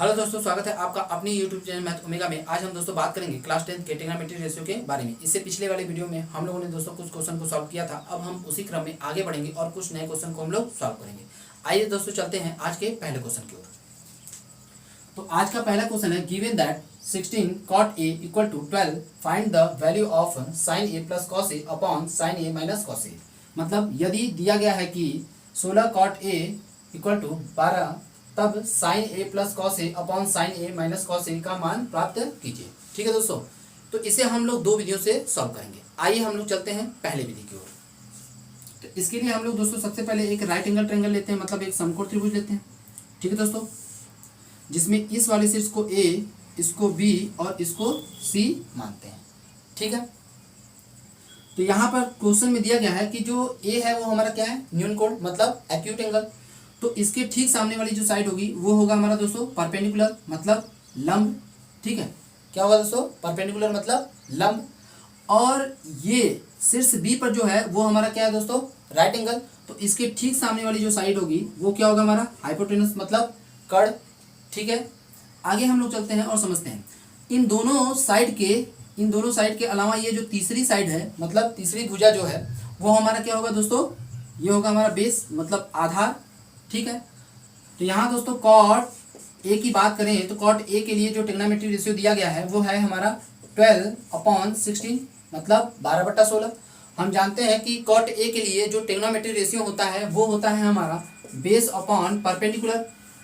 Hello दोस्तों, स्वागत है आपका अपने यूट्यूब चैनल मैथ ओमेगा में। आज हम दोस्तों बात करेंगे क्लास 10 के ट्रिग्नोमेट्री रेशियो के बारे में। इससे पिछले वाले वीडियो में हम लोगों ने दोस्तों कुछ क्वेश्चन को सॉल्व किया था। अब हम उसी क्रम में आगे बढ़ेंगे और कुछ नए क्वेश्चन को हम लोग सॉल्व करेंगे। आइए दोस्तों चलते हैं आज के पहले क्वेश्चन की ओर। तो आज का पहला क्वेश्चन है, given that 16 cot a equal to 12 find the value of sin a plus cos a upon sin a minus cos a। मतलब यदि दिया गया है कि 16 cot a इक्वल टू 12 तब sin a plus cos a upon sin a minus cos a का मान प्राप्त कीजिए। ठीक है दोस्तों, तो इसे हम लोग दो विधियों से सॉल्व करेंगे। आइए हम लोग चलते हैं पहले विधि की ओर। तो इसके लिए हम लोग दोस्तों सबसे पहले एक राइट एंगल ट्रायंगल लेते हैं, मतलब एक समकोण त्रिभुज लेते हैं। ठीक है दोस्तों, जिसमें इस वाले से इसको a, इसको b और इसको c मानते हैं। ठीक है, तो यहाँ पर क्वेश्चन में दिया गया है कि जो a है वो हमारा क्या है, न्यून कोण मतलब एक्यूट एंगल। तो इसके ठीक सामने वाली जो साइड होगी वो होगा हमारा दोस्तों परपेंडिकुलर मतलब लंब। ठीक है, क्या होगा दोस्तों, परपेंडिकुलर मतलब लंब। और ये शीर्ष बी पर जो है वो हमारा क्या है दोस्तों, राइट एंगल। तो इसके ठीक सामने वाली जो साइड होगी वो क्या होगा, हमारा हाइपोटेनस मतलब कर्ण। ठीक है, आगे हम लोग चलते हैं और समझते हैं इन दोनों साइड के अलावा ये जो तीसरी साइड है मतलब तीसरी भुजा जो है वो हमारा क्या होगा दोस्तों, ये होगा हमारा बेस मतलब आधार। ठीक है, तो यहाँ दोस्तों cot a की बात करें तो cot a के लिए जो ट्रिग्नोमेट्री रेशियो दिया गया है वो है हमारा 12/16 मतलब 12/16। हम जानते हैं कि cot a के लिए जो ट्रिग्नोमेट्री रेशियो होता है वो होता है हमारा base upon perpendicular,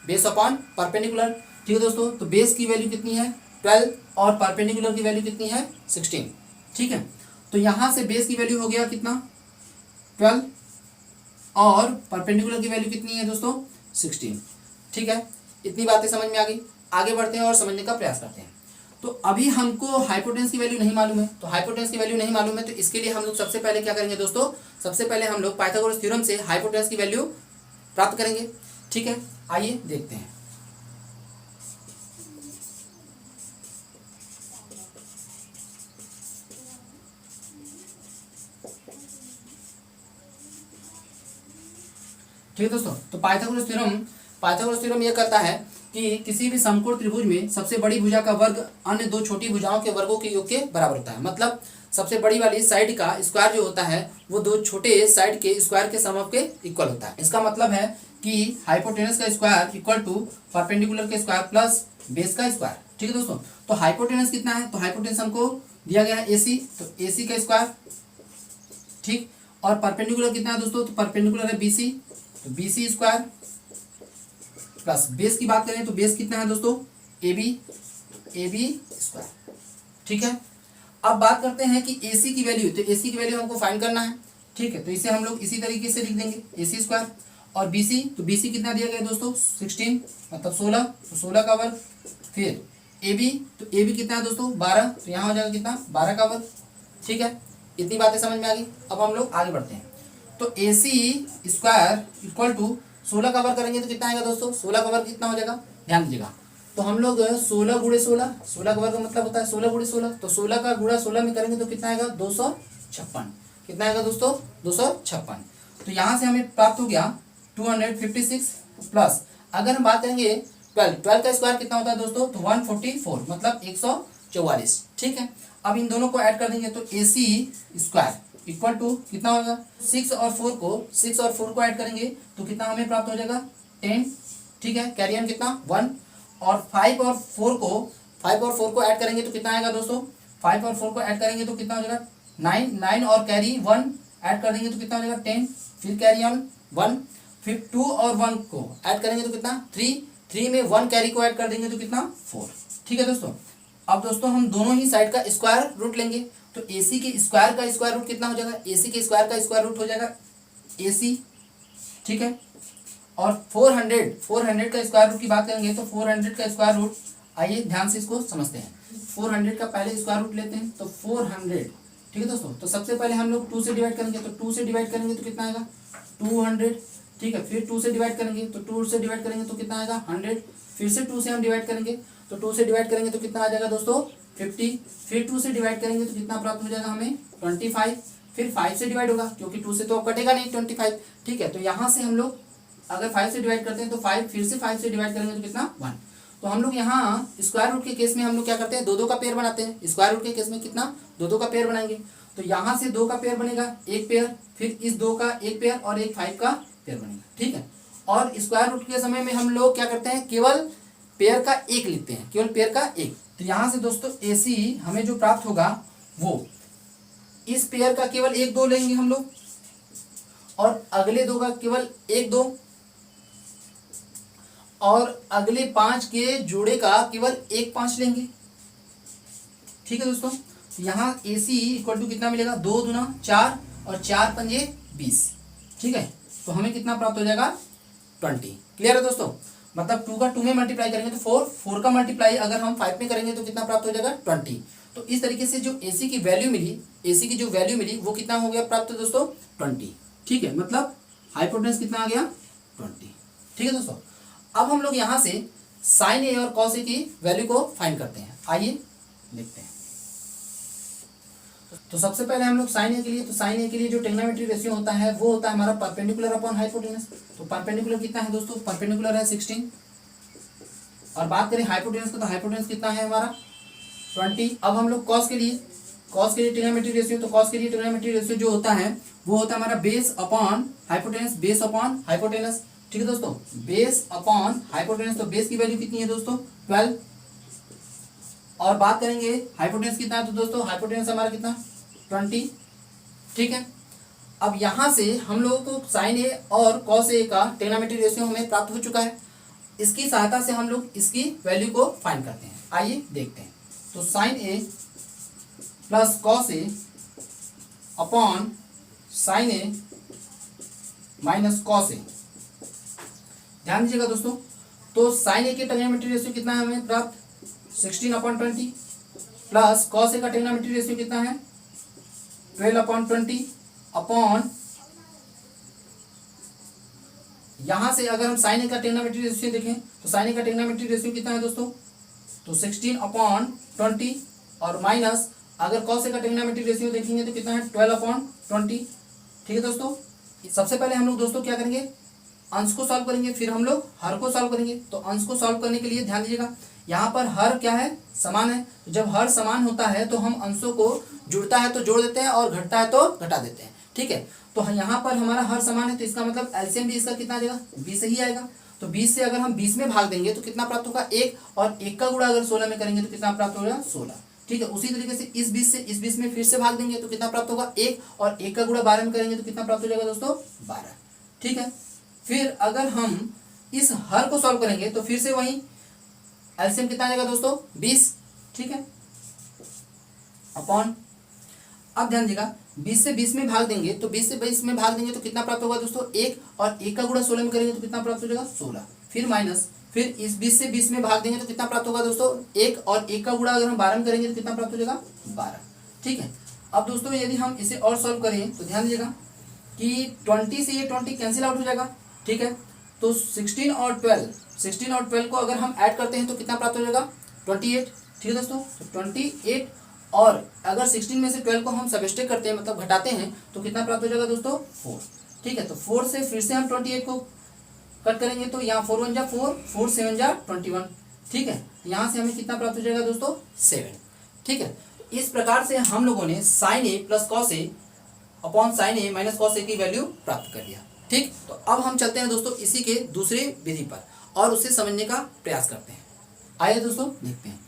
base upon perpendicular. ठीक है दोस्तों, तो बेस की वैल्यू कितनी है 12 और परपेंडिकुलर की वैल्यू कितनी है 16। ठीक है, तो यहाँ से बेस की वैल्यू हो गया कितना 12 और परपेंडिकुलर की वैल्यू कितनी है दोस्तों 16। ठीक है, इतनी बातें समझ में आ गई। आगे बढ़ते हैं और समझने का प्रयास करते हैं। तो अभी हमको हाइपोटेनस की वैल्यू नहीं मालूम है, तो हाइपोटेनस की वैल्यू नहीं मालूम है तो इसके लिए हम लोग सबसे पहले क्या करेंगे दोस्तों, सबसे पहले हम लोग पाइथागोरस थ्योरम से हाइपोटेनस की वैल्यू प्राप्त करेंगे। ठीक है, आइए देखते हैं। ठीक है दोस्तों, तो पाइथागोरस थ्योरम यह कहता है कि किसी भी समकोण त्रिभुज में सबसे बड़ी भुजा का वर्ग अन्य दो छोटी भुजाओं के वर्गों के योग के बराबर होता है। मतलब सबसे बड़ी वाली साइड का स्क्वायर जो होता है वो दो छोटे साइड के स्क्वायर के सम के इक्वल होता है। इसका मतलब है कि हाइपोटेनस का स्क्वायर इक्वल टू परपेंडिकुलर के स्क्वायर प्लस बेस का स्क्वायर। ठीक है दोस्तों, तो हाइपोटेनस कितना है, तो हाइपोटेनस हमको दिया गया है AC, तो AC का स्क्वायर। ठीक, और परपेंडिकुलर कितना है दोस्तों, तो परपेंडिकुलर है BC, तो BC स्क्वायर प्लस बेस की बात करें तो बेस कितना है दोस्तों AB स्क्वायर। ठीक है, अब बात करते हैं कि AC की वैल्यू, तो AC की वैल्यू हमको फाइंड करना है। ठीक है, तो इसे हम लोग इसी तरीके से लिख देंगे AC स्क्वायर। और BC, तो BC कितना दिया गया दोस्तों 16 मतलब 16, तो 16 का वर्ग। फिर AB, तो AB कितना है दोस्तों 12, तो यहाँ हो जाएगा कितना 12 का वर्ग। ठीक है, इतनी बातें समझ में आ गई। अब हम लोग आगे बढ़ते हैं। तो AC स्क्वायर इक्वल टू 16 का वर्ग करेंगे तो कितना आएगा दोस्तों, 16 का वर्ग कितना हो जाएगा, ध्यान दीजिएगा। तो हम लोग 16 गुणे 16, 16 का वर्ग मतलब होता है 16 गुणे 16, तो 16 का गुणा 16 में करेंगे तो कितना आएगा 256। कितना आएगा दोस्तों 256। तो यहाँ से हमें प्राप्त हो गया 256 प्लस, अगर हम बात करेंगे 12 का स्क्वायर कितना होता है दोस्तों, तो 144 मतलब 144। ठीक है, अब इन दोनों को ऐड कर देंगे तो AC स्क्वायर इक्वल टू कितना होगा 6 और 4 को ऐड करेंगे तो कितना हमें प्राप्त हो जाएगा 10। ठीक है, कैरी ऑन कितना 1, और 5 और 4 को ऐड करेंगे तो कितना आएगा दोस्तों, 5 और 4 को ऐड करेंगे तो कितना हो जाएगा 9 और कैरी 1 ऐड कर देंगे तो कितना हो जाएगा 10। फिर कैरी ऑन 1, फिर 2 और 1 को ऐड करेंगे तो कितना 3 में 1 कैरी को ऐड कर देंगे तो कितना 4। ठीक है दोस्तों, अब दोस्तों हम दोनों ही साइड का स्क्वायर रूट लेंगे। तो AC के स्क्वायर का स्क्वायर रूट कितना हो जाएगा, AC के स्क्वायर का स्क्वायर रूट हो जाएगा AC। ठीक है, और 400 का स्क्वायर रूट की बात करेंगे तो 400 का स्क्वायर रूट, आइए ध्यान से इसको समझते हैं। 400 का पहले स्क्वायर रूट लेते हैं तो 400। ठीक है दोस्तों, तो सबसे पहले हम लोग 2 से डिवाइड करेंगे, तो 2 से डिवाइड करेंगे तो कितना आएगा 200। ठीक है, फिर 2 से डिवाइड करेंगे तो 2 से डिवाइड करेंगे तो कितना आएगा 100। फिर से 2 से हम डिवाइड करेंगे तो 2 से डिवाइड करेंगे तो कितना आ जाएगा दोस्तों 50। फिर 2 से डिवाइड करेंगे तो कितना प्राप्त हो जाएगा हमें 25। फिर 5 से डिवाइड होगा क्योंकि 2 से तो कटेगा नहीं 25। ठीक है, तो यहाँ से हम लोग अगर 5 से डिवाइड करते हैं तो 5, फिर से 5 से डिवाइड करेंगे तो कितना 1। तो हम लोग यहाँ स्क्वायर रूट के केस में हम लोग क्या करते हैं, दो दो का पेयर बनाते हैं। स्क्वायर रूट के केस में कितना, दो दो का पेयर बनाएंगे। तो यहाँ से दो का पेयर बनेगा, एक पेयर, फिर इस दो का एक पेयर और एक 5 का पेयर बनेगा, ठीक है। और स्क्वायर रूट के समय में हम लोग क्या करते हैं, केवल पेयर का एक लिखते हैं, केवल पेयर का एक। तो यहाँ से दोस्तों AC हमें जो प्राप्त होगा वो इस पेयर का केवल एक दो लेंगे हम लोग, और अगले दो का केवल एक दो, और अगले 5 के जोड़े का केवल एक 5 लेंगे, ठीक है दोस्तों। यहाँ AC इक्वल टू कितना मिलेगा, 2 दूना 4 और 4 पंजे 20, ठीक है। तो हमें कितना प्राप्त हो जाएगा, 20। क्लियर है दोस्तों। मतलब 2 का 2 में मल्टीप्लाई करेंगे तो 4, 4 का मल्टीप्लाई अगर हम 5 में करेंगे तो कितना प्राप्त हो जाएगा, 20। तो इस तरीके से जो AC की वैल्यू मिली, AC की जो वैल्यू मिली वो कितना हो गया प्राप्त दोस्तों, 20, ठीक है। मतलब हाइपोटेन्यूस कितना आ गया, 20, ठीक है दोस्तों। अब हम लोग यहाँ से साइन A और कॉस A की वैल्यू को फाइंड करते हैं। आइए देखते हैं। तो सबसे पहले हम लोग साइन A के लिए, तो साइन A के लिए जो ट्रिग्नोमेट्री रेशियो होता है वो होता है हमारा परपेंडिकुलर अपॉन हाइपोटेनस। तो परपेंडिकुलर कितना है दोस्तों, परपेंडिकुलर है 16, और बात करें हाइपोटेनस का तो हाइपोटेनस कितना है हमारा 20। अब हम लोग कॉस के लिए, कॉस के लिए ट्रिग्नोमेट्री रेशियो, तो कॉस के लिए ट्रिग्नोमेट्री रेशियो जो होता है वो होता है हमारा base upon hypotenuse, base upon hypotenuse, ठीक है दोस्तों। बेस अपॉन हाइपोटेनस, तो बेस की वैल्यू कितनी है दोस्तों, 12। और बात करेंगे हाइपोटेनस कितना है, तो दोस्तों हाइपोटेनस हमारा कितना, 20, ठीक है। अब यहाँ से हम लोगों को साइन A और कॉस A का ट्रिग्नोमेट्री रेशियो हमें प्राप्त हो चुका है। इसकी सहायता से हम लोग इसकी वैल्यू को फाइंड करते हैं। आइए देखते हैं। तो sine A plus cos A upon sine A minus cos A, ध्यान दीजिएगा दोस्तों। तो साइन A के ट्रिग्नोमेट्री रेशियो कितना है हमें प्राप्त, 16/20, प्लस कॉस A का ट्रिग्नोमेट्री रेशियो कितना है, 12/20 अपॉन, यहां से अगर हम साइन A का ट्रिग्नोमेट्री रेशियो देखें तो साइन A का ट्रिग्नोमेट्री रेशियो कितना है दोस्तों, तो 16/20, और माइनस अगर कॉस A का ट्रिग्नोमेट्री रेशियो देखेंगे तो कितना है, 12/20, ठीक है दोस्तों। सबसे पहले हम लोग दोस्तों क्या करेंगे, अंश को सॉल्व करेंगे, फिर हम लोग हर को सॉल्व करेंगे। तो अंश को सॉल्व करने के लिए ध्यान दीजिएगा, यहाँ पर हर क्या है, समान है। तो जब हर समान होता है तो हम अंशों को जुड़ता है तो जोड़ देते हैं और घटता है तो घटा देते हैं, ठीक है। तो यहाँ पर हमारा हर समान है, तो इसका मतलब एलसीएम भी इसका कितना आ जाएगा, 20 ही आएगा। तो 20 से अगर हम 20 में भाग देंगे तो कितना प्राप्त होगा, 1, और 1 का गुणा अगर 16 में करेंगे तो कितना प्राप्त होगा, 16, ठीक है। उसी तरीके से इस 20 से इस 20 में फिर से भाग देंगे तो कितना प्राप्त होगा, 1, और 1 का गुणा 12 में करेंगे तो कितना प्राप्त हो जाएगा दोस्तों, 12, ठीक है। फिर अगर हम इस हर को सॉल्व करेंगे तो फिर से वही एलसीएम कितना आ जाएगा दोस्तों, 20, ठीक है, अपॉन, अब ध्यान दीजिएगा 20 से 20 में भाग देंगे तो 20 से 20 में भाग देंगे तो कितना प्राप्त होगा दोस्तों, 1, और 1 का गुणा 16 में करेंगे तो कितना प्राप्त हो जाएगा, 16, फिर माइनस, फिर इस 20 से 20 में भाग देंगे तो कितना प्राप्त होगा दोस्तों, 1, और 1 का गुणा अगर हम 12 में करेंगे तो कितना प्राप्त हो जाएगा, 12, ठीक है। अब दोस्तों यदि हम इसे और सॉल्व करें तो ध्यान दीजिएगा कि 20 से ये 20 कैंसिल आउट हो जाएगा, ठीक है। तो 16 और 12 को अगर हम ऐड करते हैं तो कितना प्राप्त हो जाएगा, 28, ठीक है दोस्तों। तो 28, और अगर 16 में से 12 को हम सबट्रैक्ट करते हैं मतलब घटाते हैं तो कितना प्राप्त हो जाएगा दोस्तों, 4, ठीक है। तो 4 से फिर से हम 28 को कट करेंगे तो यहाँ 4 1 जा 4, 4 7 जा 21, ठीक है। यहाँ से हमें कितना प्राप्त हो जाएगा दोस्तों, 7, ठीक है। इस प्रकार से हम लोगों ने sine A plus cos A upon sine A minus cos A की वैल्यू प्राप्त कर लिया, ठीक। तो अब हम चलते हैं दोस्तों इसी के दूसरे विधि पर और उसे समझने का प्रयास करते हैं। आइए दोस्तों देखते हैं।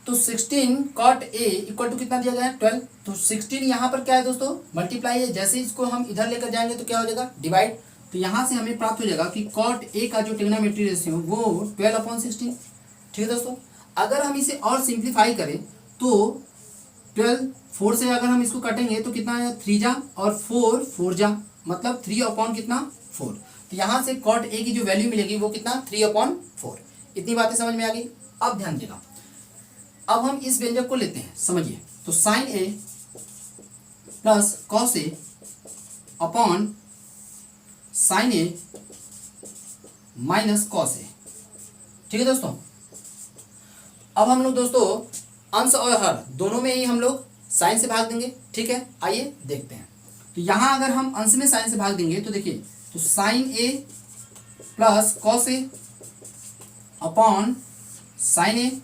तो 16 cot A इक्वल टू कितना दिया गया है, 12। तो 16 यहाँ पर क्या है दोस्तों, मल्टीप्लाई है। जैसे इसको हम इधर लेकर जाएंगे तो क्या हो जाएगा, डिवाइड। तो यहाँ से हमें प्राप्त हो जाएगा कि cot A का जो ट्रिग्नोमेट्री रेशियो वो 12/16, ठीक है दोस्तों। अगर हम इसे और सिंप्लीफाई करें तो 12, 4 से अगर हम इसको कटेंगे तो कितना है, 3 जा और 4 4 जा, मतलब 3 कितना 4। तो यहाँ से cot A की जो वैल्यू मिलेगी वो कितना, 3/4। इतनी बातें समझ में आ गई। अब ध्यान देगा, अब हम इस व्यंजक को लेते हैं, समझिए। तो sine A plus cos A upon sine A minus cos A, ठीक है दोस्तों। अब हम लोग दोस्तों अंश और हर दोनों में ही हम लोग साइन से भाग देंगे, ठीक है। आइए देखते हैं। तो यहाँ अगर हम अंश में साइन से भाग देंगे तो देखिए, तो sine A plus cos A upon sine A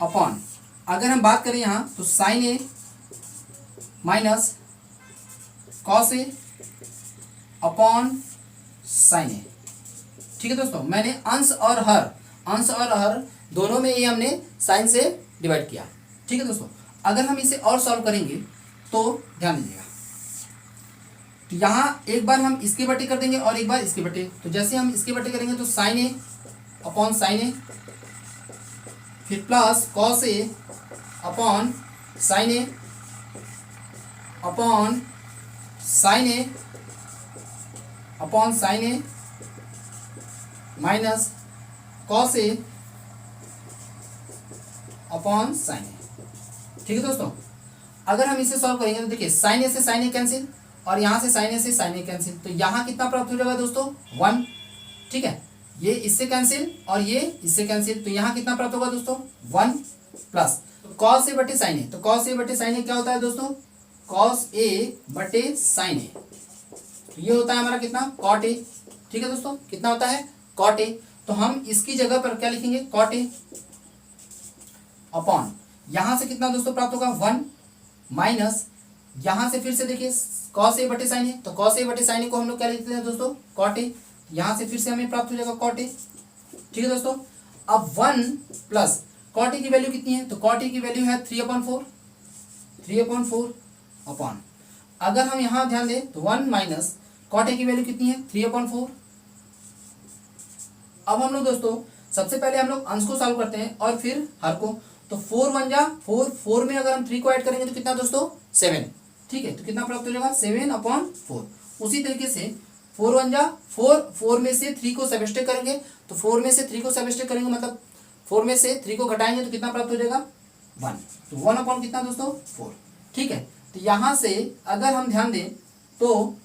upon, अगर हम बात करें यहाँ तो sine A minus cos A upon sine A. ठीक है दोस्तों, मैंने अंश और हर दोनों में ये हमने साइन से डिवाइड किया। ठीक है दोस्तों, अगर हम इसे और सॉल्व करेंगे तो ध्यान दीजिएगा, तो यहाँ एक बार हम इसके बटे कर देंगे और एक बार इसके बटे। तो जैसे हम इसके बटे करेंगे तो साइन ए अपॉन साइन ए, फिर plus cos A upon sine A upon sine A upon sine A minus cos A upon sine A. ठीक है दोस्तों, अगर हम इसे सॉल्व करेंगे तो देखिए साइन ए से साइन ए कैंसिल और यहाँ से साइन ए से साइन ए कैंसिल, तो यहाँ कितना प्राप्त हो जाएगा दोस्तों 1। ठीक है, ये इससे कैंसिल और ये इससे कैंसिल, तो यहाँ कितना प्राप्त होगा दोस्तों 1 प्लस कॉस ए बटे साइन ए। तो कॉस ए बटे साइन ए क्या होता है दोस्तों, कॉस ए बटे साइन ए, तो ये होता है हमारा कितना कॉट ए। ठीक है दोस्तों, कितना होता है कॉट ए, तो हम इसकी जगह पर क्या लिखेंगे कॉट ए अपॉन, यहाँ से कितना दोस्तों प्राप्त होगा 1 माइनस, यहाँ से फिर से देखिए कॉस ए बटे साइन ए, तो कॉस ए बटे साइन ए को हम लोग क्या लिखते हैं दोस्तों कॉट ए, यहाँ से फिर से हमें प्राप्त हो जाएगा कॉट ए। ठीक है दोस्तों, अब 1 प्लस कॉट ए की वैल्यू कितनी है, तो कॉट ए की वैल्यू है 3/4 अपॉन, अगर हम यहाँ ध्यान दें तो 1 माइनस कॉट ए की वैल्यू कितनी है 3/4। अब हम लोग दोस्तों सबसे पहले हम लोग अंश को सॉल्व करते हैं और फिर हर को, तो 4 1 जा 4, 4 में अगर हम 3 को ऐड करेंगे तो कितना दोस्तों 7। ठीक है, तो कितना प्राप्त हो जाएगा 7/4। उसी तरीके से 4 1 जा 4, 4 में से 3 को सबट्रैक्ट करेंगे, तो 4 में से 3 को सबट्रैक्ट करेंगे मतलब 4 में से 3 को घटाएंगे तो कितना प्राप्त हो जाएगा 1, तो 1 अपॉन कितना दोस्तों 4। ठीक है, तो यहाँ से अगर हम ध्यान दें तो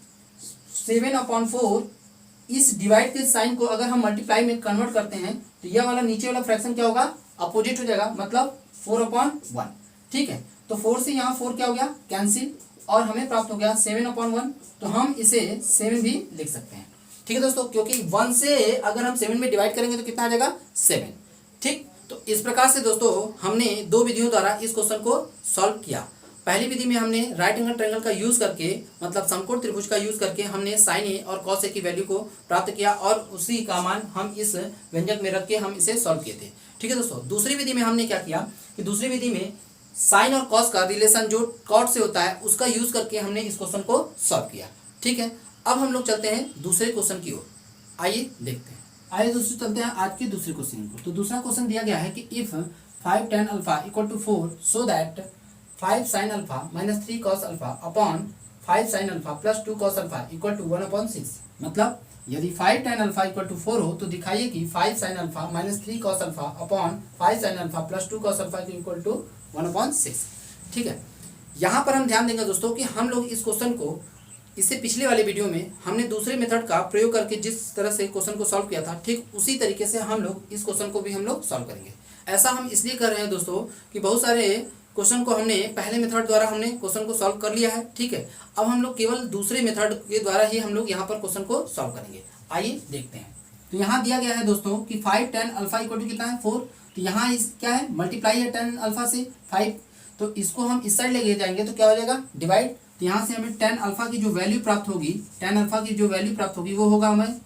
7/4 इस डिवाइड के साइन को अगर हम मल्टीप्लाई में कन्वर्ट करते हैं तो यह वाला नीचे वाला फ्रैक्शन क्या होगा अपोजिट हो जाएगा, मतलब 4/1। ठीक है, तो 4 से यहाँ 4 क्या हो गया कैंसिल और हमें प्राप्त हो गया 7/1, तो हम इसे 7 भी लिख सकते हैं। ठीक है दोस्तों, क्योंकि 1 से अगर हम 7 में डिवाइड करेंगे तो कितना आ जाएगा 7। ठीक, तो इस प्रकार से दोस्तों हमने 2 विधियों द्वारा इस क्वेश्चन को सॉल्व किया। पहली विधि में हमने राइट एंगल ट्रायंगल का यूज करके मतलब समकोण त्रिभुज का यूज करके हमने साइन ए और कॉस ए की वैल्यू को प्राप्त किया और उसी का मान हम इस व्यंजक में रख के हम इसे सॉल्व किए थे। ठीक है दोस्तों, दूसरी विधि में हमने क्या किया कि दूसरी विधि में साइन और कॉस का रिलेशन जो कॉट से होता है उसका यूज करके हमने इस क्वेश्चन को सॉल्व किया। ठीक है, अब हम लोग चलते हैं दूसरे क्वेश्चन की ओर, आइए देखते हैं। आइए दोस्तों चलते हैं आज के दूसरे क्वेश्चन को। तो दूसरा क्वेश्चन दिया गया है कि if 5 tan alpha equal to 4 so that 5 sin alpha minus 3 cos alpha upon 5 sin alpha plus 2 cos alpha equal to 1/6। मतलब यदि 5 tan अल्फा इक्वल टू 4 हो तो दिखाइए कि 5 sin alpha minus 3 cos alpha upon 5 sin alpha plus 2 cos alpha equal to 1/6। ठीक है, यहाँ पर हम ध्यान देंगे दोस्तों कि हम लोग इस क्वेश्चन को इससे पिछले वाले वीडियो में हमने दूसरे मेथड का प्रयोग करके जिस तरह से क्वेश्चन को सॉल्व किया था ठीक उसी तरीके से हम लोग इस क्वेश्चन को भी हम लोग सॉल्व करेंगे। ऐसा हम इसलिए कर रहे हैं दोस्तों कि बहुत सारे क्वेश्चन को हमने पहले मेथड द्वारा हमने क्वेश्चन को सॉल्व कर लिया है। ठीक है, अब हम लोग केवल दूसरे मेथड के द्वारा ही हम लोग यहाँ पर क्वेश्चन को सॉल्व करेंगे। आइए देखते हैं। तो यहाँ दिया गया है दोस्तों कि 5 tan अल्फा इक्वल टू कितना है 4, तो यहाँ इस क्या है मल्टीप्लाई है tan अल्फा से 5, तो इसको हम इस साइड लेके जाएंगे तो क्या हो जाएगा डिवाइड, तो यहाँ से हमें tan अल्फा की जो वैल्यू प्राप्त होगी वो होगा हमें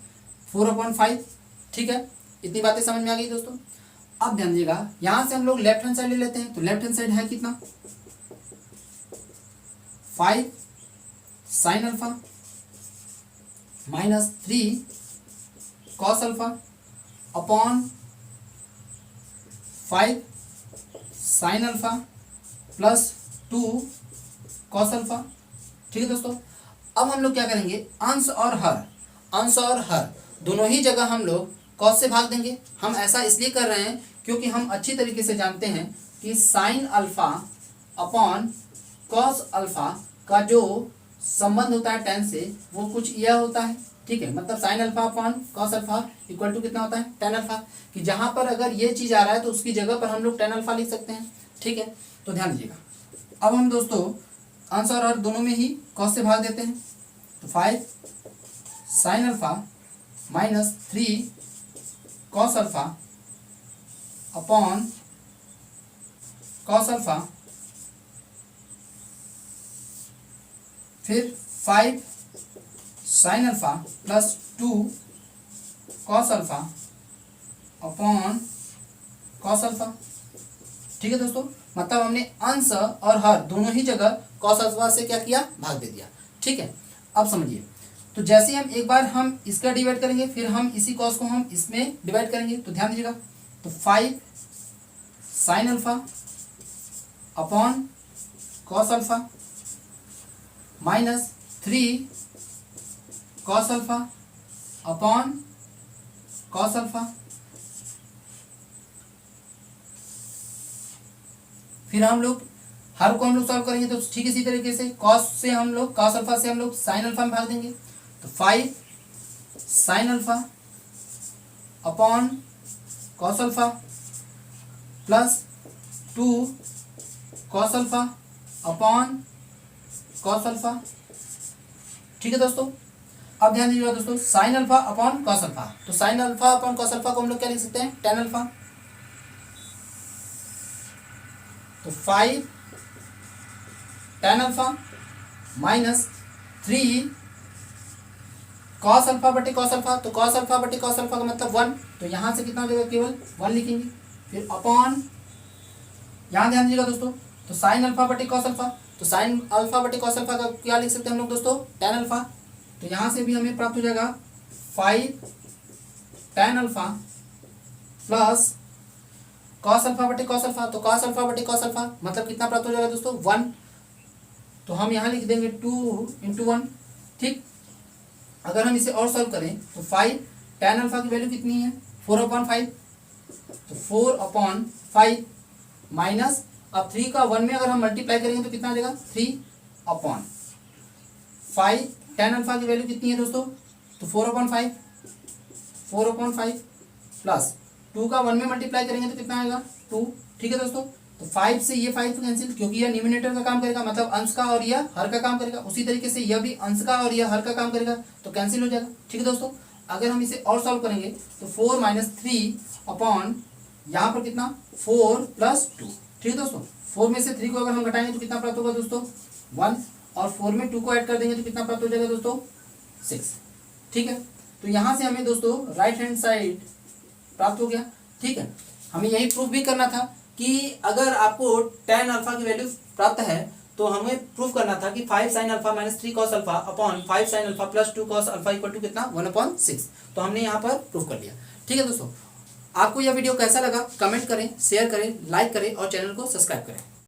4/5। ठीक है, इतनी बातें समझ में आ गई दोस्तों। अब ध्यान दीजिएगा, यहाँ से हम लोग लेफ्ट हैंड साइड ले लेते हैं, तो लेफ्ट हैंड साइड है कितना 5 sin alpha minus 3 cos alpha upon 5 sin alpha plus 2 cos alpha. ठीक है दोस्तों, अब हम लोग क्या करेंगे अंश और हर दोनों ही जगह हम लोग cos से भाग देंगे। हम ऐसा इसलिए कर रहे हैं क्योंकि हम अच्छी तरीके से जानते हैं कि sin alpha upon cos alpha का जो संबंध होता है tan से वो कुछ यह होता है। ठीक है, मतलब sin alpha upon cos alpha equal to कितना होता है tan अल्फा, कि जहाँ पर अगर ये चीज़ आ रहा है तो उसकी जगह पर हम लोग tan अल्फा लिख सकते हैं। ठीक है, तो ध्यान दीजिएगा। अब हम दोस्तों अंश और हर दोनों में ही cos से भाग देते हैं, तो 5 sin alpha minus 3 cos alpha upon cos alpha, फिर 5 sine alpha plus 2 cos alpha upon cos alpha. ठीक है दोस्तों, मतलब हमने अंश और हर दोनों ही जगह कॉस अल्फा से क्या किया, भाग दे दिया। ठीक है, अब समझिए, तो जैसे हम एक बार हम इसका डिवाइड करेंगे, फिर हम इसी कॉस को हम इसमें डिवाइड करेंगे, तो ध्यान दीजिएगा, तो 5 sine alpha upon cos alpha minus 3 cos alpha upon cos alpha. फिर हम लोग हर को हम लोग सॉल्व करेंगे, तो ठीक इसी तरीके से कॉस से हम लोग कॉस अल्फा से हम लोग साइन अल्फा में भाग देंगे, तो 5 sine alpha upon cos alpha plus 2 cos alpha upon cos alpha. ठीक है दोस्तों, अब ध्यान दीजिएगा दोस्तों, sine alpha upon cos alpha, तो sine alpha upon cos alpha को हम लोग क्या लिख सकते हैं, टेन अल्फा। तो 5 tan alpha minus 3 cos alpha बटे कॉस अल्फा, तो कॉस अल्फा बटे कॉस अल्फा का मतलब 1, तो यहाँ से कितना हो जाएगा, केवल 1 लिखेंगे। फिर अपॉन, यहाँ ध्यान दीजिएगा दोस्तों, तो साइन अल्फा बटे कॉस अल्फा, तो साइन अल्फा बटे कॉस अल्फा का क्या लिख सकते हैं हम लोग दोस्तों, टेन अल्फा। तो यहाँ से भी हमें प्राप्त हो जाएगा 5 tan alpha plus cos alpha बटे कॉस अल्फा, तो कॉस अल्फा बटे कॉस अल्फा मतलब कितना प्राप्त हो जाएगा दोस्तों, 1। तो हम यहाँ लिख देंगे 2 इंटू 1। ठीक, अगर हम इसे और सॉल्व करें तो 5 टेन अल्फा की वैल्यू कितनी है, 4/5, तो 4/5 माइनस, अब 3 का 1 में अगर हम मल्टीप्लाई करेंगे तो कितना आ जाएगा, 3/5। टेन अल्फा की वैल्यू कितनी है दोस्तों, तो 4/5 प्लस 2 का 1 में मल्टीप्लाई करेंगे तो कितना आएगा, 2। ठीक है दोस्तों, तो 5 से ये 5 तो कैंसिल, क्योंकि यह न्यूमरेटर का काम करेगा, मतलब अंश का और यह हर का काम करेगा, उसी तरीके से यह भी अंश का और यह हर का काम करेगा, तो कैंसिल हो जाएगा। ठीक है दोस्तों, अगर हम इसे और सॉल्व करेंगे तो 4 माइनस 3 अपॉन यहाँ पर कितना, 4 प्लस 2। ठीक है दोस्तों, 4 में से 3 को अगर हम घटाएंगे तो कितना प्राप्त होगा दोस्तों, 1, और 4 में 2 को ऐड कर देंगे तो कितना प्राप्त हो जाएगा दोस्तों, 6। ठीक है, तो यहाँ से हमें दोस्तों राइट हैंड साइड प्राप्त हो गया। ठीक है, हमें यही प्रूफ भी करना था कि अगर आपको टेन अल्फा की वैल्यू प्राप्त है तो हमें प्रूफ करना था कि 5 sine alpha minus 3 cos alpha upon 5 sine alpha plus 2 cos alpha equal to कितना, 1/6। तो हमने यहाँ पर प्रूफ कर लिया। ठीक है दोस्तों, आपको यह वीडियो कैसा लगा कमेंट करें, शेयर करें, लाइक करें और चैनल को सब्सक्राइब करें।